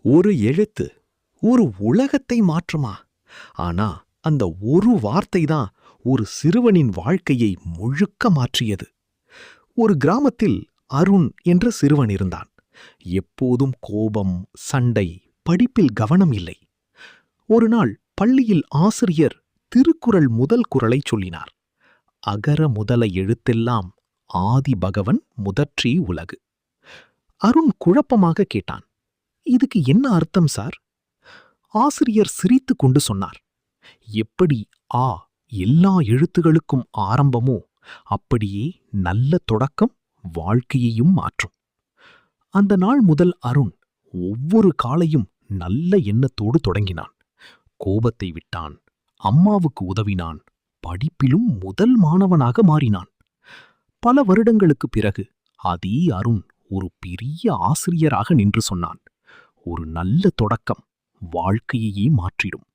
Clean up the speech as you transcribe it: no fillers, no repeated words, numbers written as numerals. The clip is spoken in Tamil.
ஒரு எழுத்து ஒரு உலகத்தை மாற்றுமா? ஆனா அந்த ஒரு வார்த்தை தான் ஒரு சிறுவனின் வாழ்க்கையை முழுக்க மாற்றியது. ஒரு கிராமத்தில் அருண் என்ற சிறுவன் இருந்தான். எப்போதும் கோபம், சண்டை, படிப்பில் கவனம் இல்லை. ஒரு நாள் பள்ளியில் ஆசிரியர் திருக்குறள் முதல் குறளைச் சொல்லினார். அகர முதல எழுத்தெல்லாம் ஆதி பகவன் முதற்றே உலகு. அருண் குழப்பமாக கேட்டான், இதுக்கு என்ன அர்த்தம் சார்? ஆசிரியர் சிரித்துக் கொண்டு சொன்னார், எப்படி ஆ எல்லா எழுத்துகளுக்கும் ஆரம்பமோ அப்படியே நல்ல தொடக்கம் வாழ்க்கையையும் மாற்றும். அந்த நாள் முதல் அருண் ஒவ்வொரு காலையும் நல்ல எண்ணத்தோடு தொடங்கினான். கோபத்தை விட்டான், அம்மாவுக்கு உதவினான், படிப்பிலும் முதல் மாணவனாக மாறினான். பல வருடங்களுக்குப் பிறகு அதே அருண் ஒரு பெரிய ஆசிரியராக நின்று சொன்னான், ஒரு நல்ல தொடக்கம் வாழ்க்கையையே மாற்றிடும்.